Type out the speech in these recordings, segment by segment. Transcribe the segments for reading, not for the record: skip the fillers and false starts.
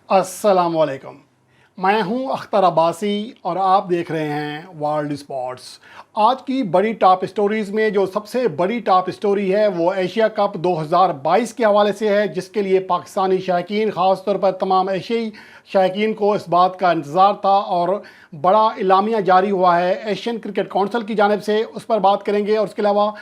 अस्सलाम वालेकुम। मैं हूं अख्तर अब्बासी और आप देख रहे हैं वर्ल्ड स्पोर्ट्स। आज की बड़ी टॉप स्टोरीज़ में जो सबसे बड़ी टॉप स्टोरी है वो एशिया कप 2022 के हवाले से है, जिसके लिए पाकिस्तानी शायकीन, ख़ास तौर पर तमाम एशियाई शायकीन को इस बात का इंतज़ार था और बड़ा इलामिया जारी हुआ है एशियन क्रिकेट काउंसिल की जानिब से। उस पर बात करेंगे और उसके अलावा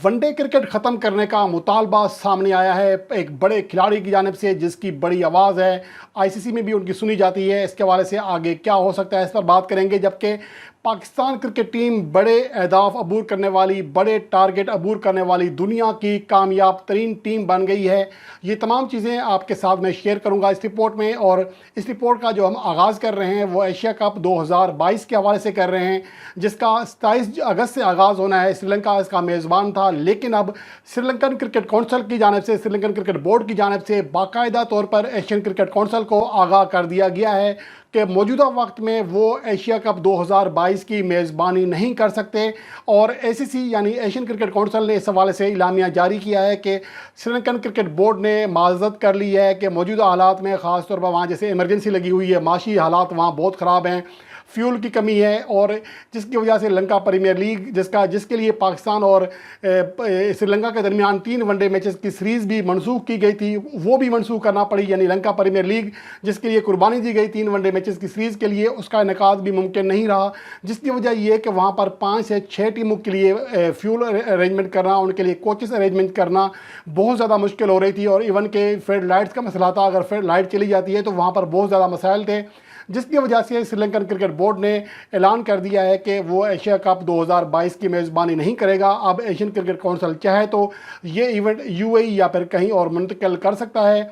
वनडे क्रिकेट ख़त्म करने का मुतालबा सामने आया है एक बड़े खिलाड़ी की जानिब से, जिसकी बड़ी आवाज़ है, आईसीसी में भी उनकी सुनी जाती है। इसके हवाले से आगे क्या हो सकता है इस पर बात करेंगे। जबकि पाकिस्तान क्रिकेट टीम बड़े अहदाफ अबूर करने वाली, बड़े टारगेट अबूर करने वाली दुनिया की कामयाब तरीन टीम बन गई है। ये तमाम चीज़ें आपके साथ मैं शेयर करूंगा इस रिपोर्ट में। और इस रिपोर्ट का जो हम आगाज़ कर रहे हैं वो एशिया कप 2022 के हवाले से कर रहे हैं, जिसका 27 अगस्त से आगाज़ होना है। श्रीलंका इसका मेज़बान था, लेकिन अब श्रीलंकन क्रिकेट काउंसिल की जानिब से, श्रीलंकन क्रिकेट बोर्ड की जानिब से बाकायदा तौर पर एशियन क्रिकेट काउंसिल को आगाह कर दिया गया है कि मौजूदा वक्त में वो एशिया कप 2022 की मेज़बानी नहीं कर सकते। और एसीसी यानी एशियन क्रिकेट काउंसिल ने इस हवाले से इलामिया जारी किया है कि श्रीलंकन क्रिकेट बोर्ड ने माज़रत कर ली है कि मौजूदा हालात में, ख़ास तौर पर वहाँ जैसे इमरजेंसी लगी हुई है, माशी हालात वहाँ बहुत ख़राब हैं, फ्यूल की कमी है, और जिसकी वजह से लंका प्रीमियर लीग जिसके लिए पाकिस्तान और श्रीलंका के दरमियान 3 वनडे मैचेस की सीरीज़ भी मनसूख की गई थी, वो भी मनसूख करना पड़ी। यानी लंका प्रीमियर लीग जिसके लिए कुर्बानी दी गई 3 वनडे मैचेस की सीरीज़ के लिए, उसका इनेकाद भी मुमकिन नहीं रहा। जिसकी वजह यह है कि वहाँ पर 5 से 6 टीमों के लिए फ्यूल अरेंजमेंट करना, उनके लिए कोचेस अरेंजमेंट करना बहुत ज़्यादा मुश्किल हो रही थी। और इवन के फ्लड लाइट्स का मसला था, अगर फ्लड लाइट चली जाती है तो वहाँ पर बहुत ज़्यादा मसाइल थे, जिसकी वजह से श्रीलंकन क्रिकेट बोर्ड ने ऐलान कर दिया है कि वो एशिया कप 2022 की मेज़बानी नहीं करेगा। अब एशियन क्रिकेट काउंसिल चाहे तो ये इवेंट यूएई या फिर कहीं और मुंतकिल कर सकता है,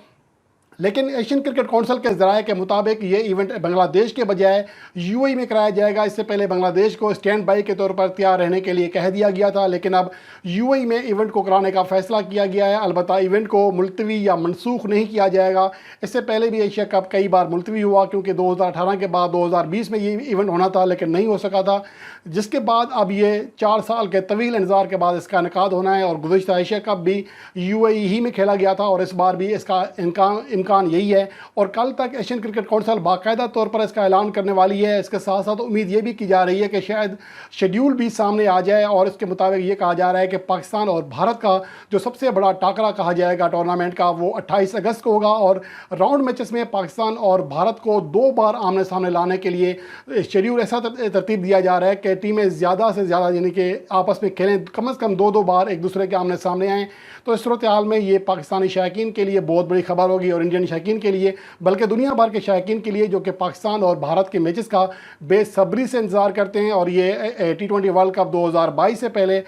लेकिन एशियन क्रिकेट काउंसिल के ज़राए के मुताबिक ये इवेंट बांग्लादेश के बजाय यूएई में कराया जाएगा। इससे पहले बांग्लादेश को स्टैंड बाई के तौर पर तैयार रहने के लिए कह दिया गया था, लेकिन अब यूएई में इवेंट को कराने का फैसला किया गया है। अलबत्ता इवेंट को मुलतवी या मनसूख नहीं किया जाएगा। इससे पहले भी एशिया कप कई बार मुलतवी हुआ, क्योंकि 2018 के बाद 2020 में ये इवेंट होना था, लेकिन नहीं हो सका था, जिसके बाद अब ये 4 साल के तवील इंतज़ार के बाद इसका इनेकाद होना है। और गुज़िश्ता एशिया कप भी यूएई ही में खेला गया था और इस बार भी इसका इम्कान यही है। और कल तक एशियन क्रिकेट काउंसिल बाकायदा तौर पर इसका ऐलान करने वाली है। इसके साथ साथ उम्मीद ये भी की जा रही है कि शायद शेड्यूल भी सामने आ जाए, और इसके मुताबिक ये कहा जा रहा है कि पाकिस्तान और भारत का जो सबसे बड़ा टाकरा कहा जाएगा टूर्नामेंट का, वो 28 अगस्त को होगा। और राउंड मैचेस में पाकिस्तान और भारत को 2 बार आमने सामने लाने के लिए शेड्यूल ऐसा तरतीब दिया जा रहा है कि टीमें ज़्यादा से ज़्यादा यानी कि आपस में खेलें, कम से कम 2-2 बार एक दूसरे के आमने सामने आएँ। तो इस सूरत हाल में ये पाकिस्तानी शायकीन के लिए बहुत बड़ी खबर होगी, और इंडियन शायकीन के लिए, बल्कि दुनिया भर के शायकीन के लिए, जो कि पाकिस्तान और भारत के मैचेस का बेसब्री से इंतज़ार करते हैं। और ये T20 वर्ल्ड कप 2022 से पहले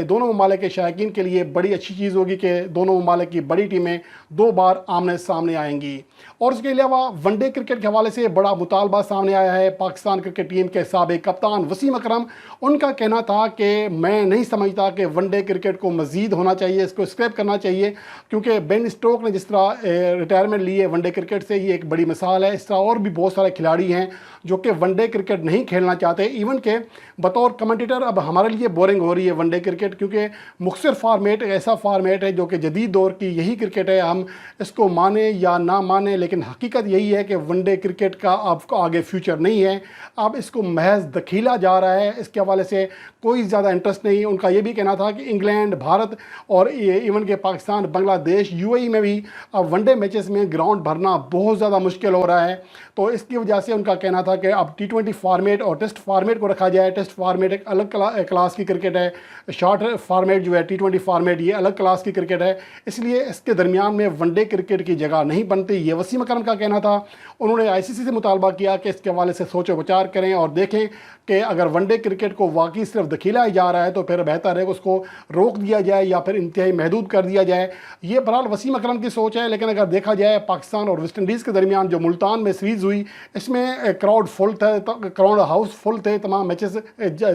दोनों ममालिक के शायकीन के लिए बड़ी अच्छी चीज़ होगी कि दोनों ममालिक की बड़ी टीमें 2 बार आमने सामने आएंगी। और उसके अलावा वनडे क्रिकेट के हवाले से बड़ा मुतालबा सामने आया है। पाकिस्तान क्रिकेट टीम के साबिक कप्तान वसीम अकरम, उनका कहना था कि मैं नहीं समझता कि वनडे क्रिकेट को मज़ीद होना चाहिए, इसको स्क्रैप करना चाहिए, क्योंकि बेन स्टोक ने जिस तरह रिटायरमेंट ली है वनडे क्रिकेट से, ये एक बड़ी मिसाल है। इस तरह और भी बहुत सारे खिलाड़ी हैं जो कि वनडे क्रिकेट नहीं खेलना चाहते। इवन के बतौर कमेंटेटर अब हमारे लिए बोरिंग हो रही है वनडे क्रिकेट, क्योंकि मुख्तसर फार्मेट एक ऐसा फार्मेट है जो कि जदीद दौर की यही क्रिकेट है। हम इसको माने या ना माने, लेकिन हकीकत यही है कि वनडे क्रिकेट का आपको आगे फ्यूचर नहीं है। अब इसको महज दखीला जा रहा है, इसके हवाले से कोई ज़्यादा इंटरेस्ट नहीं। उनका ये भी कहना था कि इंग्लैंड, भारत और इवन के पाकिस्तान, बांग्लादेश, यूएई में भी अब वनडे मैचेस में ग्राउंड भरना बहुत ज़्यादा मुश्किल हो रहा है। तो इसकी वजह से उनका कहना था कि अब T20 फॉर्मेट और टेस्ट फॉर्मेट को रखा जाए। टेस्ट फॉर्मेट एक अलग क्लास की क्रिकेट है, शॉर्ट फॉर्मेट जो है T20 फॉर्मेट, ये अलग क्लास की क्रिकेट है, इसलिए इसके दरमियान में वनडे क्रिकेट की जगह नहीं बनती। ये वसीम अकरम का कहना था। उन्होंने आईसीसी से मुतालबा किया कि इसके हवाले से सोचो विचार करें और देखें कि अगर वनडे क्रिकेट को वाकई सिर्फ दखीला ही जा रहा है तो फिर बेहतर है कि उसको रोक दिया जाए या फिर इंतहाई महदूद कर दिया जाए। ये बहरहाल वसीम अकरम की सोच है, लेकिन अगर देखा जाए पाकिस्तान और वेस्ट इंडीज़ के दरमियान जो मुल्तान में सीरीज़ हुई, इसमें क्राउड फुल था, क्राउड हाउस फुल थे तमाम मैचेस।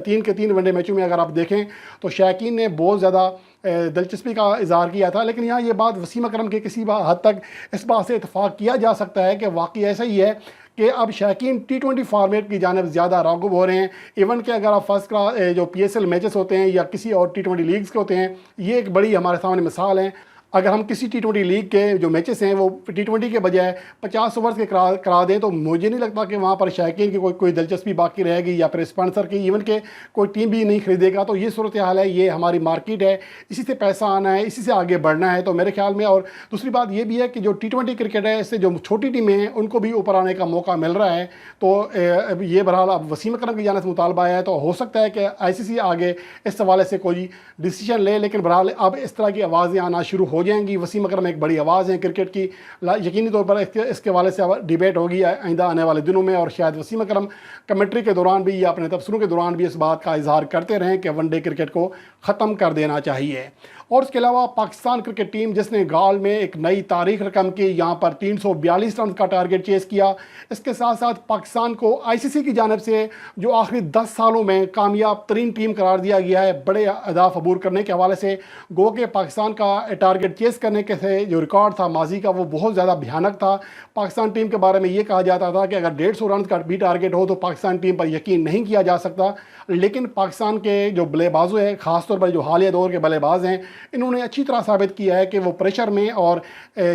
3 के 3 वनडे मैचों में अगर आप देखें तो शायकीन ने बहुत ज़्यादा दिलचस्पी का इजहार किया था। लेकिन यहाँ ये बात वसीम अकरम के किसी हद तक इस बात से इतफाक़ किया जा सकता है कि वाकई ऐसा ही है कि अब शायकीन T20 फॉर्मेट की जानिब ज़्यादा राग़िब हो रहे हैं। इवन कि अगर आप फर्स्ट क्लास जो PSL मैचेस होते हैं या किसी और T20 लीग्स के होते हैं, ये एक बड़ी हमारे सामने मिसाल है। اگر ہم کسی T20 لیگ کے جو میچز ہیں وہ T20 کے بجائے 50 اوورز کے کرا دیں تو مجھے نہیں لگتا کہ وہاں پر شائقین کی کوئی دلچسپی باقی رہے گی یا پھر اسپانسر کی ایون کہ کوئی ٹیم بھی نہیں خریدے گا. تو یہ صورتحال ہے, یہ ہماری مارکیٹ ہے, اسی سے پیسہ آنا ہے, اسی سے آگے بڑھنا ہے. تو میرے خیال میں, اور دوسری بات یہ بھی ہے کہ جو T20 کرکٹ ہے اس سے جو چھوٹی ٹیمیں ہیں ان کو بھی اوپر آنے کا موقع مل رہا ہے. تو یہ بہرحال اب وسیم اکرم کی جانب سے مطالبہ ہے, تو ہو سکتا ہے کہ ICC آگے اس حوالے سے کوئی ڈیسیجن لے, لیکن بہرحال اب اس طرح کی آوازیں آنا شروع ہو جائیں گی. وسیم اکرم ایک بڑی آواز ہے کرکٹ کی, یقینی طور پر اس کے حوالے سے ڈیبیٹ ہوگی آئندہ آنے والے دنوں میں, اور شاید وسیم اکرم کمنٹری کے دوران بھی یا اپنے تبصروں کے دوران بھی اس بات کا اظہار کرتے رہیں کہ ون ڈے کرکٹ کو ختم کر دینا چاہیے. اور اس کے علاوہ پاکستان کرکٹ ٹیم جس نے گال میں ایک نئی تاریخ رقم کی, یہاں پر 342 رنز کا ٹارگٹ چیز کیا. اس کے ساتھ ساتھ پاکستان کو ICC کی جانب سے جو آخری 10 سالوں میں کامیاب ترین ٹیم قرار دیا گیا ہے بڑے اہداف عبور کرنے کے حوالے سے. گو کہ پاکستان کا ٹارگٹ چیز کرنے کے سے جو ریکارڈ تھا ماضی کا وہ بہت زیادہ بھیانک تھا. پاکستان ٹیم کے بارے میں یہ کہا جاتا تھا کہ اگر 150 رنز کا بھی ٹارگٹ ہو تو پاکستان ٹیم پر یقین نہیں کیا جا سکتا, لیکن پاکستان کے جو بلے بازو ہیں, خاص طور پر جو حالیہ دور کے بلے باز ہیں, انہوں نے اچھی طرح ثابت کیا ہے کہ وہ پریشر میں اور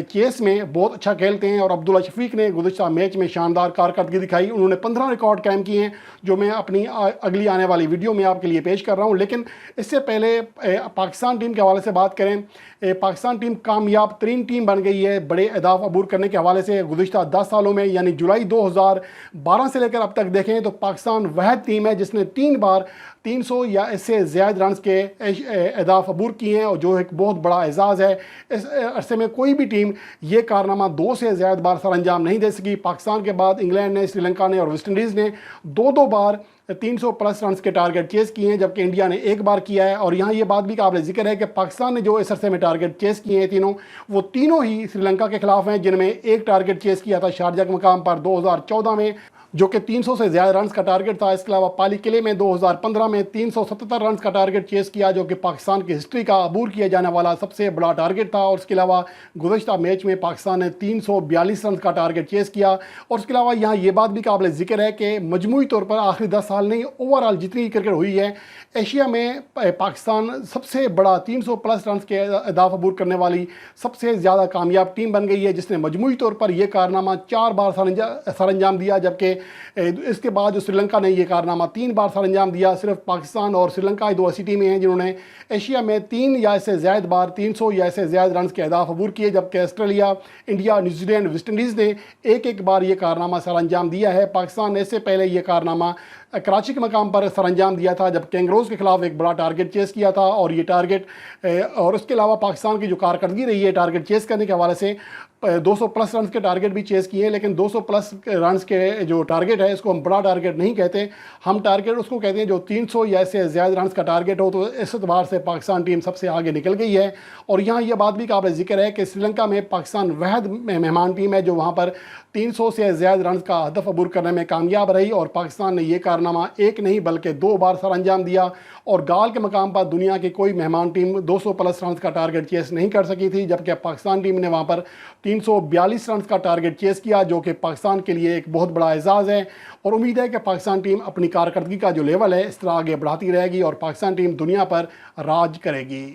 چیس میں بہت اچھا کھیلتے ہیں. اور عبداللہ شفیق نے گزشتہ میچ میں شاندار کارکردگی دکھائی. انہوں نے 15 ریکارڈ قائم کیے ہیں جو میں اپنی اگلی آنے والی ویڈیو میں آپ کے لیے پیش کر رہا ہوں. لیکن اس سے پہلے پاکستان ٹیم کے حوالے سے بات کریں, پاکستان ٹیم کامیاب ترین ٹیم بن گئی ہے بڑے اہداف عبور کرنے کے حوالے سے گزشتہ 10 سالوں میں, یعنی جولائی 2012 سے لے کر اب تک دیکھیں تو پاکستان واحد ٹیم ہے جس نے 3 بار 300 یا اس سے زیادہ رنز کے اہداف عبور کیے ہیں, اور جو ایک بہت بڑا اعزاز ہے. اس عرصے میں کوئی بھی ٹیم یہ کارنامہ 2 سے زیادہ بار سر انجام نہیں دے سکی. پاکستان کے بعد انگلینڈ نے, سری لنکا نے اور ویسٹ انڈیز نے 2 بار 300 پلس رنز کے ٹارگٹ چیز کیے ہیں, جبکہ انڈیا نے 1 بار کیا ہے. اور یہاں یہ بات بھی قابل ذکر ہے کہ پاکستان نے جو اس عرصے میں ٹارگٹ چیز کیے ہیں تینوں, وہ تینوں ہی سری لنکا کے خلاف ہیں, جن میں ایک ٹارگٹ چیز کیا تھا شارجہ کے مقام پر 2014 میں جو کہ 300 سے زیادہ رنز کا ٹارگٹ تھا. اس کے علاوہ پالی قلعے میں 2015 میں 377 رنز کا ٹارگٹ چیز کیا جو کہ پاکستان کی ہسٹری کا عبور کیا جانے والا سب سے بڑا ٹارگٹ تھا. اور اس کے علاوہ گزشتہ میچ میں پاکستان نے 342 رنز کا ٹارگٹ چیز کیا. اور اس کے علاوہ یہاں یہ بات بھی قابل ذکر ہے کہ مجموعی طور پر آخری 10 سال نہیں, اوور آل جتنی کرکٹ ہوئی ہے ایشیا میں پاکستان سب سے بڑا 300 پلس رنز کے اہداف عبور کرنے والی سب سے زیادہ کامیاب ٹیم بن گئی ہے, جس نے مجموعی طور پر یہ کارنامہ 4 بار سر انجام دیا, جبکہ اس کے بعد جو سری لنکا نے یہ کارنامہ 3 بار سر انجام دیا. صرف پاکستان اور سری لنکا 2 ایسی ٹیمیں ہیں جنہوں نے ایشیا میں 3 یا اس سے زیادہ بار 300 یا اس سے زیادہ رنز کے اہداف عبور کیے, جبکہ Australia, India, New Zealand, West Indies نے ایک بار یہ کارنامہ سر انجام دیا ہے. پاکستان نے اس سے پہلے یہ کارنامہ کراچی کے مقام پر سر انجام دیا تھا جب کینگروز کے خلاف ایک بڑا ٹارگٹ چیز کیا تھا. اور یہ ٹارگٹ اور اس کے علاوہ پاکستان کی جو کارکردگی رہی ہے ٹارگٹ چیز کرنے کے حوالے سے 200 پلس رنز کے ٹارگٹ بھی چیز کیے ہیں, لیکن 200 پلس رنز کے جو ٹارگٹ ہے اس کو ہم بڑا ٹارگٹ نہیں کہتے, ہم ٹارگٹ اس کو کہتے ہیں جو 300 یا اس سے زیادہ رنز کا ٹارگٹ ہو. تو اس اعتبار سے پاکستان ٹیم سب سے آگے نکل گئی ہے. اور یہاں یہ بات بھی قابل ذکر ہے کہ سری لنکا میں پاکستان واحد مہمان ٹیم ہے جو وہاں پر 300 سے زیادہ رنز کا ہدف عبور کرنے میں کامیاب رہی, اور پاکستان نے یہ کارنامہ 1 نہیں بلکہ 2 بار سر انجام دیا. اور گال کے مقام پر دنیا کی کوئی مہمان ٹیم 200 پلس رنز کا ٹارگٹ چیز نہیں کر سکی تھی, جبکہ پاکستان ٹیم نے وہاں پر 342 رنز کا ٹارگٹ چیز کیا جو کہ پاکستان کے لیے ایک بہت بڑا اعزاز ہے. اور امید ہے کہ پاکستان ٹیم اپنی کارکردگی کا جو لیول ہے اس طرح آگے بڑھاتی رہے گی اور پاکستان ٹیم دنیا پر راج کرے گی.